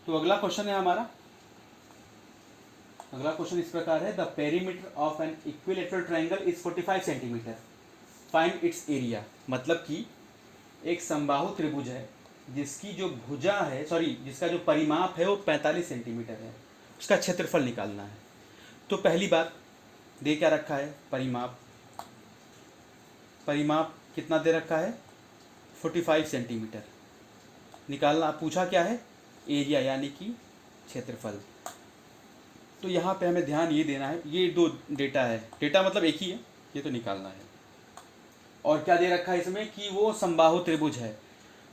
तो अगला क्वेश्चन है हमारा, अगला क्वेश्चन इस प्रकार है, the perimeter of N equilateral triangle is 45 centimetre, find its area. मतलब कि एक समबाहु त्रिभुज है जिसकी जो भुजा है, सॉरी जिसका जो परिमाप है वो 45 सेंटीमीटर है, उसका क्षेत्रफल निकालना है। तो पहली बात दे क्या रखा है, परिमाप, परिमाप कितना दे रखा है 45 सेंटीमीटर। निकालना पूछा क्या है, एरिया यानी कि क्षेत्रफल। तो यहाँ पे हमें ध्यान ये देना है, ये दो डेटा है, डेटा मतलब एक ही है, ये तो निकालना है। और क्या दे रखा है इसमें कि वो समबाहु त्रिभुज है।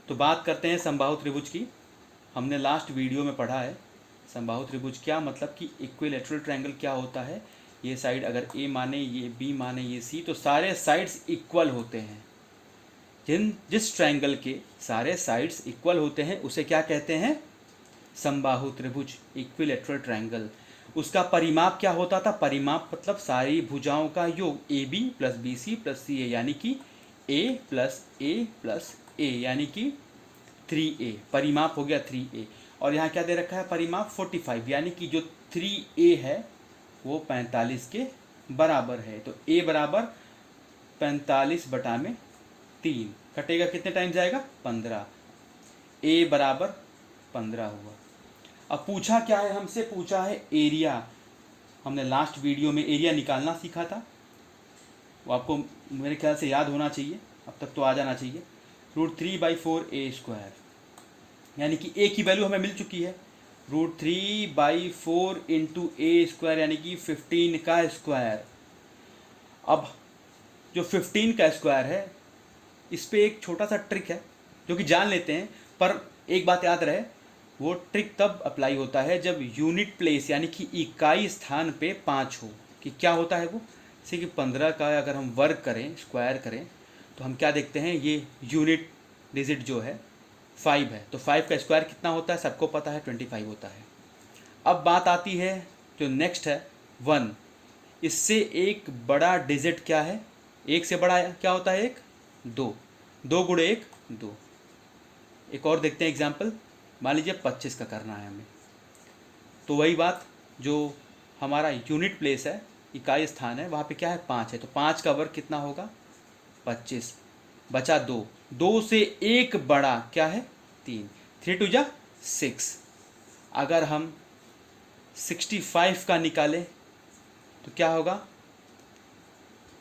तो बात करते हैं समबाहु त्रिभुज की। हमने लास्ट वीडियो में पढ़ा है समबाहु त्रिभुज क्या, मतलब कि इक्विलेटरल ट्रायंगल क्या होता है। ये साइड अगर ए माने, ये बी माने, ये सी, तो सारे साइड्स इक्वल होते हैं। जिस ट्रायंगल के सारे साइड्स इक्वल होते हैं उसे क्या कहते हैं, समबाहु त्रिभुज, इक्विलेटरल ट्रायंगल। उसका परिमाप क्या होता था, परिमाप मतलब सारी भुजाओं का योग, A B plus B C plus C A, यानी कि ए प्लस ए यानी कि 3a, परिमाप हो गया 3a। और यहाँ क्या दे रखा है, परिमाप 45, यानी कि जो 3a है वो 45 के बराबर है। तो a बराबर 45/3, कटेगा कितने टाइम जाएगा, 15, a बराबर 15 हुआ। अब पूछा क्या है हमसे, पूछा है एरिया। हमने लास्ट वीडियो में एरिया निकालना सीखा था, वो आपको मेरे ख्याल से याद होना चाहिए, अब तक तो आ जाना चाहिए। √3/4a², यानी कि a की वैल्यू हमें मिल चुकी है। √3/4 इंटू a² यानी कि 15 का स्क्वायर। अब जो 15 का स्क्वायर है इस पे एक छोटा सा ट्रिक है जो कि जान लेते हैं, पर एक बात याद रहे, वो ट्रिक तब अप्लाई होता है जब यूनिट प्लेस यानी कि इकाई स्थान पे 5 हो। कि क्या होता है वो, जैसे कि 15 का अगर हम वर्ग करें, स्क्वायर करें, तो हम क्या देखते हैं, ये यूनिट डिजिट जो है 5 है, तो 5 का स्क्वायर कितना होता है, सबको पता है 25 होता है। अब बात आती है जो नेक्स्ट है 1, इससे एक बड़ा डिजिट क्या है, एक से बड़ा क्या होता है, एक 2, 2 गुणे 1 2। एक और देखते हैं एग्जाम्पल, मान लीजिए 25 का करना है हमें, तो वही बात, जो हमारा यूनिट प्लेस है, इकाई स्थान है, वहाँ पे क्या है 5 है, तो 5 का वर्ग कितना होगा 25, बचा 2, 2 से एक बड़ा क्या है 3, 3 2 जा 6। अगर हम 65 का निकालें तो क्या होगा,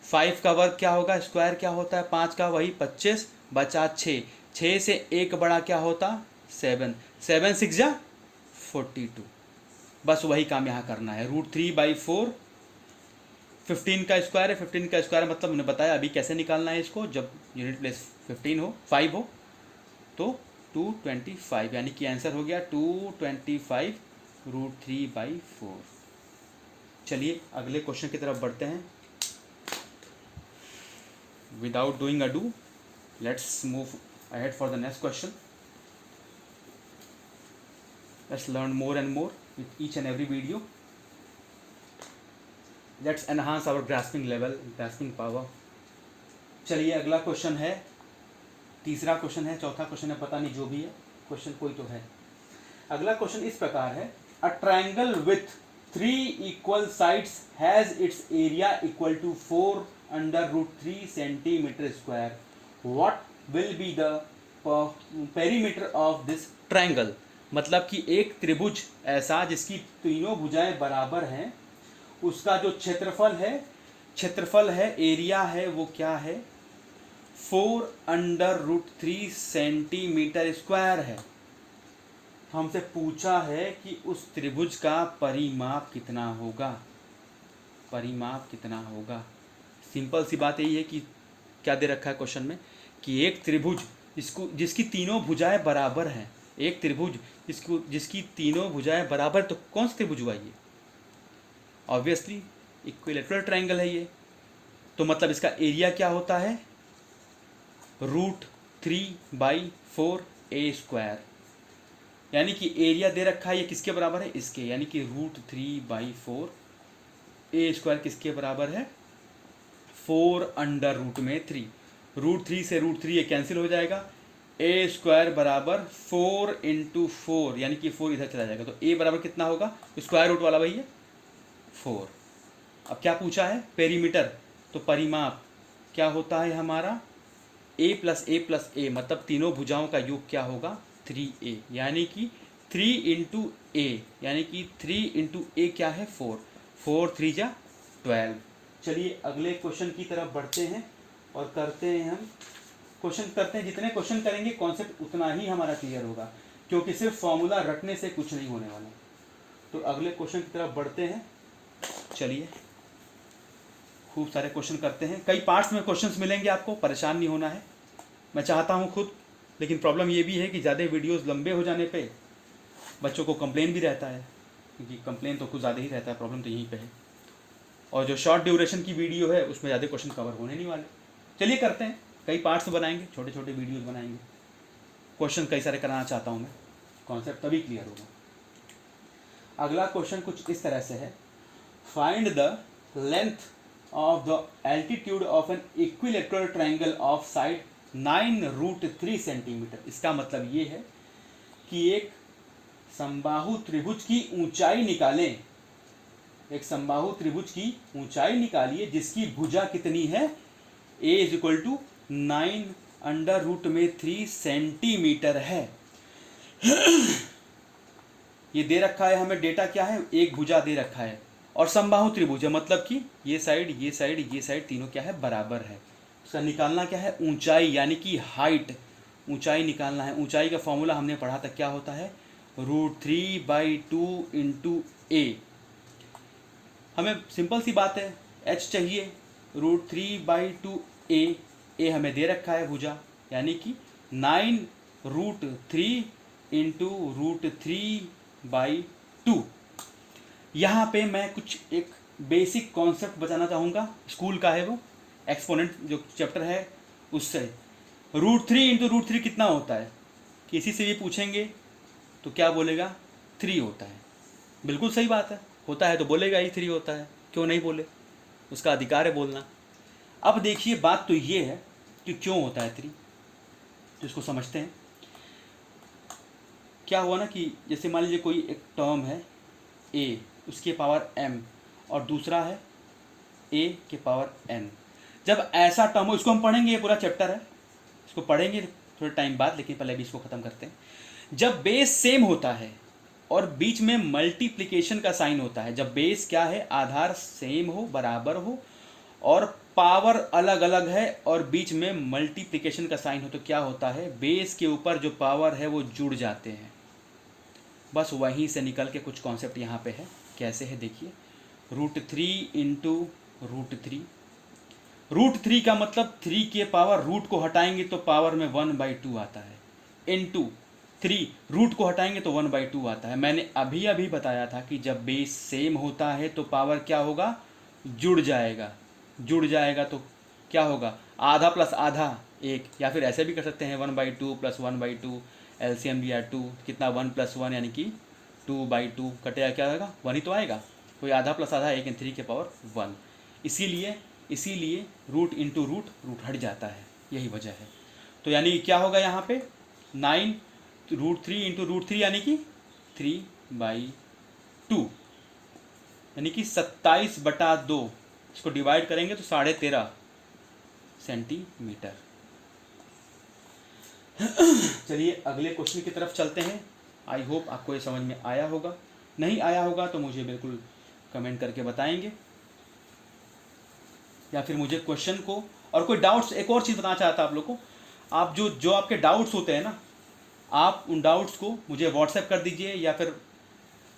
5 का वर्ग क्या होगा, स्क्वायर क्या होता है 5 का, वही 25, बचा 6, 6 से एक बड़ा क्या होता 7, 7 6 जा 42। बस वही काम यहाँ करना है। √3/4, 15 का स्क्वायर है, 15 का स्क्वायर मतलब मैंने बताया अभी कैसे निकालना है इसको, जब यूनिट प्लेस 15 हो, 5 हो, तो 225, यानी कि आंसर हो गया 225 √3/4। चलिए अगले क्वेश्चन की तरफ बढ़ते हैं। Without doing ado, let's move ahead for the next question. Let's learn more and more with each and every video. Let's enhance our grasping level, grasping power. चलिए अगला क्वेश्चन है, तीसरा क्वेश्चन है, चौथा क्वेश्चन है, पता नहीं, जो भी है क्वेश्चन कोई तो है। अगला क्वेश्चन इस प्रकार है, a triangle with 3 equal sides has its area equal to 4√3 centimetre square, what will be the perimeter of this triangle. मतलब कि एक त्रिभुज ऐसा जिसकी तीनों भुजाएं बराबर हैं, उसका जो क्षेत्रफल है, एरिया है, वो क्या है 4√3 सेंटीमीटर स्क्वायर है। हमसे पूछा है कि उस त्रिभुज का परिमाप कितना होगा, परिमाप कितना होगा। सिंपल सी बात यही है कि क्या दे रखा है क्वेश्चन में, कि एक त्रिभुज जिसकी तीनों भुजाएं बराबर हैं, एक त्रिभुज जिसकी तीनों भुजाएं बराबर, तो कौन सा त्रिभुज हुआ ये, ऑब्वियसली इक्विलेटरल ट्रायंगल है ये। तो मतलब इसका एरिया क्या होता है, √3/4a², यानी कि एरिया दे रखा है ये किसके बराबर है, इसके, यानी कि √3/4a² किसके बराबर है 4 अंडर रूट में 3, √3 से √3 ये कैंसिल हो जाएगा, ए स्क्वायर बराबर 4 इंटू 4, यानी कि 4 इधर चला जाएगा, तो ए बराबर कितना होगा, स्क्वायर रूट वाला भैया 4। अब क्या पूछा है, पेरीमीटर, तो परिमाप क्या होता है हमारा, ए प्लस ए प्लस ए, मतलब तीनों भुजाओं का योग क्या होगा 3a, यानी कि 3 इंटू ए, यानी कि 3 इंटू ए क्या है 4, 4 3 जा 12। चलिए अगले क्वेश्चन की तरफ बढ़ते हैं और करते हैं हम क्वेश्चन करते हैं। जितने क्वेश्चन करेंगे कॉन्सेप्ट उतना ही हमारा क्लियर होगा, क्योंकि सिर्फ फॉर्मूला रटने से कुछ नहीं होने वाला। तो अगले क्वेश्चन की तरफ बढ़ते हैं। चलिए खूब सारे क्वेश्चन करते हैं, कई पार्ट्स में क्वेश्चंस मिलेंगे आपको, परेशान नहीं होना है। मैं चाहता हूँ खुद, लेकिन प्रॉब्लम ये भी है कि ज़्यादा वीडियोस लंबे हो जाने पे बच्चों को कंप्लेन भी रहता है, क्योंकि कंप्लेन तो कुछ ज़्यादा ही रहता है, प्रॉब्लम तो यहीं पे है। और जो शॉर्ट ड्यूरेशन की वीडियो है उसमें ज़्यादा क्वेश्चन कवर होने नहीं वाले। चलिए करते हैं, कई पार्ट्स बनाएंगे, छोटे छोटे वीडियोज़ बनाएंगे, क्वेश्चन कई सारे कराना चाहता हूँ मैं, कॉन्सेप्ट तभी क्लियर होगा। अगला क्वेश्चन कुछ इस तरह से है, find the length of the altitude of an equilateral triangle of side 9√3 centimetre. इसका मतलब ये है कि एक समबाहु त्रिभुज की ऊंचाई निकालें, एक समबाहु त्रिभुज की ऊंचाई निकालिए जिसकी भुजा कितनी है, a is equal to 9√3 centimetre है। ये दे रखा है हमें, डेटा क्या है, एक भुजा दे रखा है और समबाहु त्रिभुज है, मतलब कि ये साइड ये साइड ये साइड तीनों क्या है, बराबर है। उसका निकालना क्या है, ऊंचाई, यानी कि हाइट, ऊंचाई निकालना है। ऊंचाई का फॉर्मूला हमने पढ़ा था, क्या होता है, √3/2 इंटू ए। हमें सिंपल सी बात है, h चाहिए, √3/2 ए, ए हमें दे रखा है भुजा, यानी कि 9√3 इंटू √3/2। यहाँ पे मैं कुछ एक बेसिक कॉन्सेप्ट बताना चाहूँगा, स्कूल का है वो, एक्सपोनेंट जो चैप्टर है उससे। √3 इंटू √3 कितना होता है, किसी से भी पूछेंगे तो क्या बोलेगा, 3 होता है। बिल्कुल सही बात है, होता है तो बोलेगा ही 3 होता है, क्यों नहीं बोले, उसका अधिकार है बोलना। अब देखिए बात तो ये है कि क्यों होता है 3, तो इसको समझते हैं। क्या हुआ ना कि जैसे मान लीजिए कोई एक टर्म है a, उसके पावर m, और दूसरा है a के पावर n। जब ऐसा टर्म हो, इसको हम पढ़ेंगे, ये पूरा चैप्टर है, इसको पढ़ेंगे थोड़े टाइम बाद, लेकिन पहले भी इसको ख़त्म करते हैं। जब बेस सेम होता है और बीच में मल्टीप्लिकेशन का साइन होता है, जब बेस क्या है, आधार सेम हो, बराबर हो, और पावर अलग अलग है और बीच में मल्टीप्लिकेशन का साइन हो, तो क्या होता है, बेस के ऊपर जो पावर है वो जुड़ जाते हैं। बस वहीं से निकल के कुछ कॉन्सेप्ट यहाँ पे है, कैसे है देखिए, √3 इंटू √3, √3 का मतलब 3 के पावर, रूट को हटाएंगे तो पावर में 1/2 आता है, इंटू 3, रूट को हटाएंगे तो 1/2 आता है। मैंने अभी अभी बताया था कि जब बेस सेम होता है तो पावर क्या होगा, जुड़ जाएगा, जुड़ जाएगा तो क्या होगा, आधा प्लस आधा 1, या फिर ऐसे भी कर सकते हैं 1/2 प्लस 1/2, एलसीएम लिया 2, कितना 1 + 1 यानी कि 2/2, कटेगा क्या आएगा, 1 ही तो आएगा, कोई आधा प्लस आधा 1 3 के पावर 1। इसीलिए रूट इंटू रूट हट जाता है, यही वजह है। तो यानी क्या होगा यहाँ पे, 9√3 इंटू √3 यानी कि 3/2, यानी कि 27/2, इसको डिवाइड करेंगे तो 13.5 सेंटीमीटर। चलिए अगले क्वेश्चन की तरफ चलते हैं। आई होप आपको ये समझ में आया होगा, नहीं आया होगा तो मुझे बिल्कुल कमेंट करके बताएंगे, या फिर मुझे क्वेश्चन को और कोई डाउट्स, एक और चीज़ बताना चाहता आप लोग को, आप जो आपके डाउट्स होते हैं ना, आप उन डाउट्स को मुझे व्हाट्सएप कर दीजिए या फिर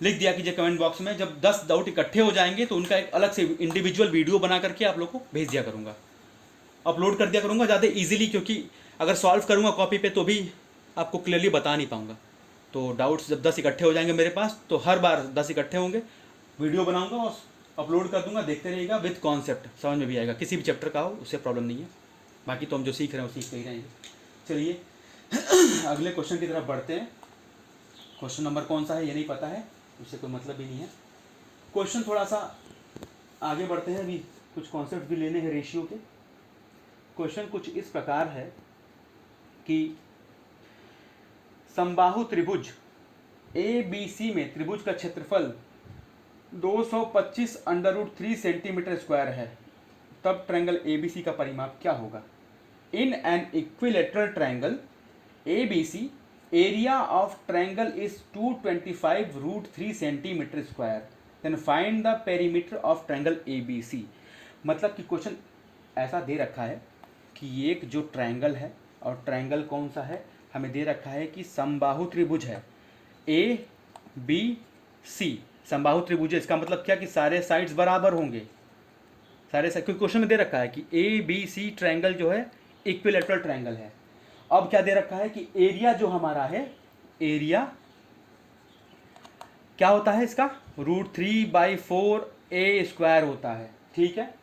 लिख दिया कीजिए कमेंट बॉक्स में। जब 10 डाउट इकट्ठे हो जाएंगे तो उनका एक अलग से इंडिविजुअल वीडियो बना करके आप लोग को भेज दिया करूँगा, अपलोड कर दिया करूँगा ज़्यादा ईजिली, क्योंकि अगर सॉल्व करूँगा कॉपी पे तो भी आपको क्लियरली बता नहीं पाऊँगा। तो डाउट्स जब 10 इकट्ठे हो जाएंगे मेरे पास, तो हर बार 10 इकट्ठे होंगे, वीडियो बनाऊँगा और अपलोड कर दूँगा, देखते रहिएगा, विद कॉन्सेप्ट समझ में भी आएगा, किसी भी चैप्टर का हो उससे प्रॉब्लम नहीं है। बाकी तो हम जो सीख रहे हैं वो सीखते ही रहेंगे। चलिए अगले क्वेश्चन की तरफ बढ़ते हैं। क्वेश्चन नंबर कौन सा है ये नहीं पता है, उससे कोई मतलब भी नहीं है। क्वेश्चन थोड़ा सा आगे बढ़ते हैं, अभी कुछ कॉन्सेप्ट भी लेने हैं रेशियो के। क्वेश्चन कुछ इस प्रकार है कि समबाहु त्रिभुज ए बी सी में त्रिभुज का क्षेत्रफल 225√3 सेंटीमीटर स्क्वायर है, तब ट्रायंगल ए बी सी का परिमाप क्या होगा? In an equilateral triangle A B C area of triangle is 225√3 centimetre square, then find the perimeter of triangle A B C. मतलब कि क्वेश्चन ऐसा दे रखा है कि एक जो ट्रायंगल है, और ट्रायंगल कौन सा है, हमें दे रखा है कि समबाहु त्रिभुज है ए बी सी। समबाहु त्रिभुज है, इसका मतलब क्या कि सारे साइड्स बराबर होंगे, सारे साइड, क्योंकि क्वेश्चन में दे रखा है कि ए बी सी ट्रायंगल जो है इक्विलेटरल ट्रायंगल है। अब क्या दे रखा है कि एरिया जो हमारा है, एरिया क्या होता है इसका, √3/4a² होता है। ठीक है,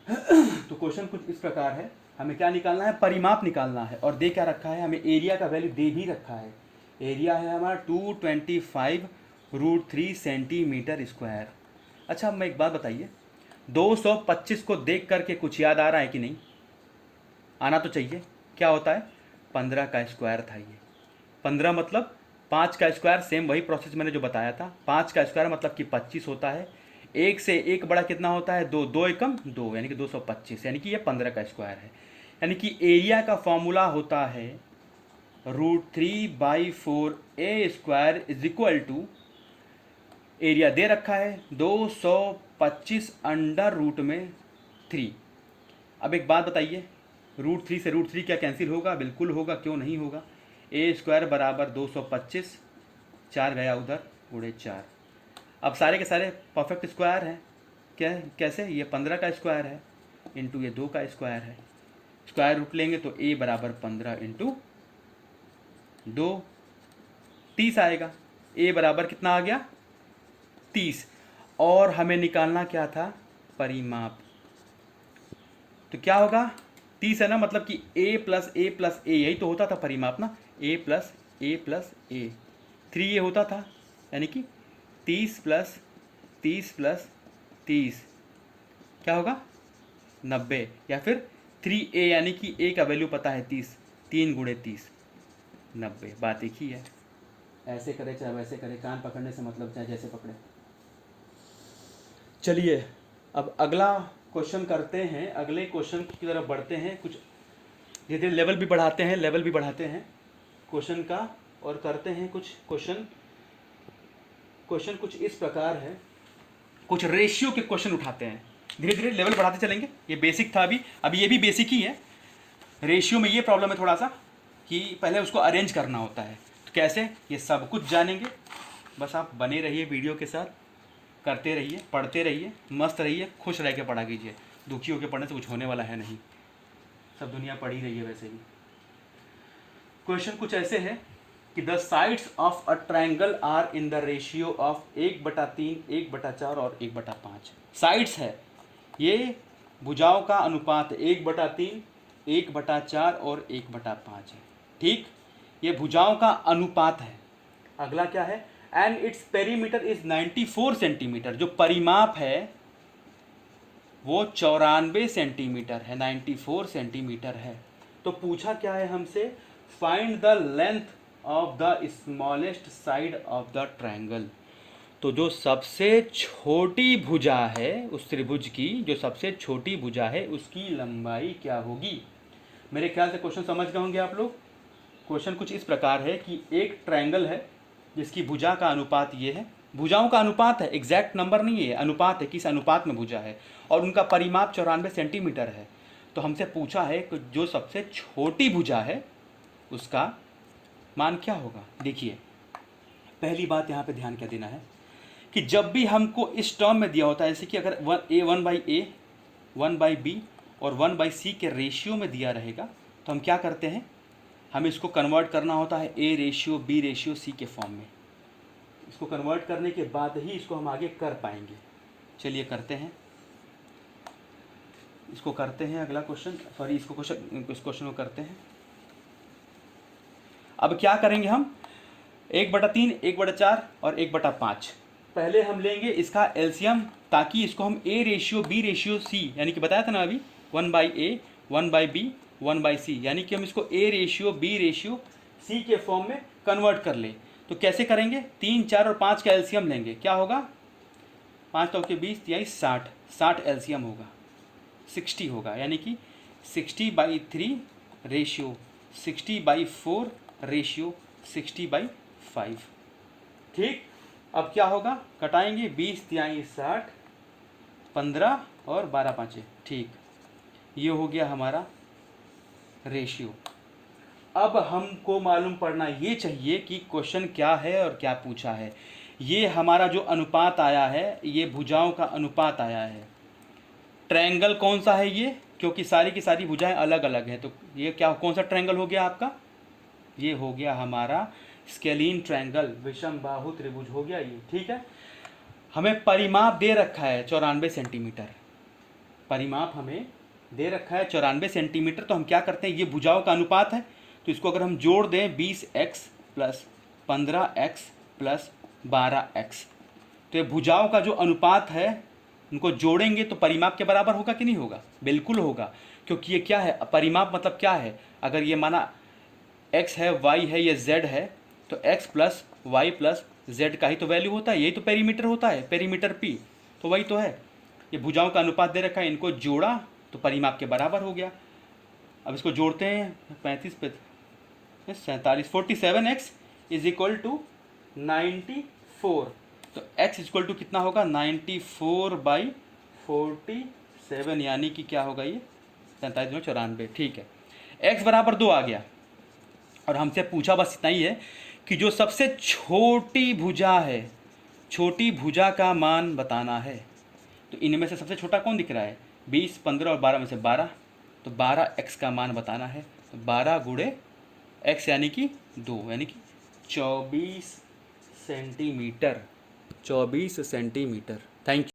तो क्वेश्चन कुछ इस प्रकार है, हमें क्या निकालना है, परिमाप निकालना है। और दे क्या रखा है, हमें एरिया का वैल्यू दे भी रखा है। एरिया है हमारा 225√3 सेंटीमीटर स्क्वायर। अच्छा, मैं एक बात बताइए, 225 को देख करके कुछ याद आ रहा है कि नहीं? आना तो चाहिए। क्या होता है, 15 का स्क्वायर था ये। 15 मतलब 5 का स्क्वायर, सेम वही प्रोसेस मैंने जो बताया था। 5 का स्क्वायर मतलब कि 25 होता है। एक से एक बड़ा कितना होता है, 2, 2 एकम 2, यानी कि 225, यानी कि ये 15 का स्क्वायर है। यानी कि एरिया का फॉर्मूला होता है √3/4a² is equal to, area दे रखा है 225√3। अब एक बात बताइए, √3 से √3 क्या कैंसिल होगा? बिल्कुल होगा, क्यों नहीं होगा। a² बराबर 225, 4 गया उधर, गुणे 4। अब सारे के सारे परफेक्ट स्क्वायर हैं। क्या कैसे, ये 15 का स्क्वायर है इंटू ये 2 का स्क्वायर है। स्क्वायर रूट लेंगे तो a बराबर 15 इंटू 2, 30 आएगा। a बराबर कितना आ गया, 30। और हमें निकालना क्या था, परिमाप। तो क्या होगा, 30 है ना, मतलब कि a plus a plus a, यही तो होता था परिमाप ना, a plus a plus a। 3 ये होता था, यानी कि 30 प्लस 30 प्लस 30 क्या होगा, 90। या फिर 3a, यानी कि a का वैल्यू पता है 30, 3 गुणे 30, 90। बात एक ही है। ऐसे करे चाहे वैसे करे, कान पकड़ने से मतलब चाहे जैसे पकड़े। चलिए अब अगला क्वेश्चन करते हैं, अगले क्वेश्चन की तरफ बढ़ते हैं। कुछ धीरे धीरे लेवल भी बढ़ाते हैं, लेवल भी बढ़ाते हैं क्वेश्चन का, और करते हैं कुछ क्वेश्चन कुछ इस प्रकार है, कुछ रेशियो के क्वेश्चन उठाते हैं। धीरे धीरे लेवल बढ़ाते चलेंगे। ये बेसिक था, अभी ये भी बेसिक ही है। रेशियो में ये प्रॉब्लम है थोड़ा सा कि पहले उसको अरेंज करना होता है। तो कैसे, ये सब कुछ जानेंगे। बस आप बने रहिए वीडियो के साथ, करते रहिए, पढ़ते रहिए, मस्त रहिए, खुश रह के पढ़ा कीजिए। दुखी होकर पढ़ने से कुछ होने वाला है नहीं, सब दुनिया पढ़ ही रही है वैसे भी। क्वेश्चन कुछ ऐसे है कि the sides of a triangle are in the ratio of 1/3, 1/4 और 1/5। साइड्स है, ये भुजाओं का अनुपात 1/3, 1/4 और 1/5 है। ठीक, ये भुजाओं का अनुपात है। अगला क्या है, and its perimeter is 94 centimetre. जो परिमाप है वो 94 सेंटीमीटर है, 94 सेंटीमीटर है। तो पूछा क्या है हमसे, find the length of the smallest side of the triangle. तो जो सबसे छोटी भुजा है उस त्रिभुज की, जो सबसे छोटी भुजा है उसकी लंबाई क्या होगी। मेरे ख्याल से क्वेश्चन समझ गए होंगे आप लोग। क्वेश्चन कुछ इस प्रकार है कि एक ट्रायंगल है जिसकी भुजा का अनुपात ये है, भुजाओं का अनुपात है, एग्जैक्ट नंबर नहीं है, अनुपात है, किस अनुपात में भुजा है, और उनका परिमाप 94 सेंटीमीटर है। तो हमसे पूछा है कि जो सबसे छोटी भुजा है उसका मान क्या होगा। देखिए, पहली बात यहाँ पे ध्यान क्या देना है कि जब भी हमको इस टर्म में दिया होता है, जैसे कि अगर 1/a, 1/b और 1/c के रेशियो में दिया रहेगा, तो हम क्या करते हैं, हमें इसको कन्वर्ट करना होता है a ratio b ratio c के फॉर्म में। इसको कन्वर्ट करने के बाद ही इसको हम आगे कर पाएंगे। चलिए करते हैं, इसको करते हैं अगला क्वेश्चन, सॉरी इस क्वेश्चन को करते हैं। अब क्या करेंगे हम, 1/3, 1/4 और 1/5। पहले हम लेंगे इसका एलसीएम, ताकि इसको हम a ratio b ratio c, यानी कि बताया था ना अभी, 1/a, 1/b, 1/c, यानी कि हम इसको a ratio b ratio c के फॉर्म में कन्वर्ट कर ले। तो कैसे करेंगे, 3, 4 और 5 का एलसीएम लेंगे, क्या होगा, 5 तो के 20 तिहाई 60, 60 एलसीएम होगा, 60 होगा, यानी कि 60/3 रेशियो 60/4 रेशियो 60/5। ठीक, अब क्या होगा, कटाएंगे, 20 तिहाई 60, 15 और 12 पाँचे, ठीक, ये हो गया हमारा रेशियो। अब हमको मालूम पड़ना ये चाहिए कि क्वेश्चन क्या है और क्या पूछा है। ये हमारा जो अनुपात आया है, ये भुजाओं का अनुपात आया है। ट्रायंगल कौन सा है ये, क्योंकि सारी की सारी भुजाएं अलग अलग हैं, तो ये क्या, कौन सा ट्रायंगल हो गया आपका, ये हो गया हमारा स्केलीन ट्रायंगल, विषम बाहु त्रिभुज हो गया ये। ठीक है, हमें परिमाप दे रखा है 94 सेंटीमीटर, परिमाप हमें दे रखा है 94 सेंटीमीटर। तो हम क्या करते हैं, ये भुजाओं का अनुपात है, तो इसको अगर हम जोड़ दें 20x plus 15x plus 12x, तो ये भुजाओं का जो अनुपात है उनको जोड़ेंगे तो परिमाप के बराबर होगा कि नहीं होगा, बिल्कुल होगा, क्योंकि ये क्या है, परिमाप मतलब क्या है, अगर ये माना x है, y है, ये z है, तो x plus y plus z का ही तो वैल्यू होता है, यही तो पेरीमीटर होता है, पेरीमीटर p, तो वही तो है। ये भुजाओं का अनुपात दे रखा है, इनको जोड़ा तो परिमाप के बराबर हो गया। अब इसको जोड़ते हैं, 35 पे 47, 47x इज इक्वल टू 94, तो x इक्वल टू कितना होगा, 94/47, यानी कि क्या होगा ये 47/94। ठीक है, x बराबर 2 आ गया, और हमसे पूछा बस इतना ही है कि जो सबसे छोटी भुजा है, छोटी भुजा का मान बताना है। तो इनमें से सबसे छोटा कौन दिख रहा है, 20, 15 और 12 में से 12, तो 12x का मान बताना है। तो 12 गुणे x यानी कि 2, यानी कि 24 सेंटीमीटर, 24 सेंटीमीटर। Thank you.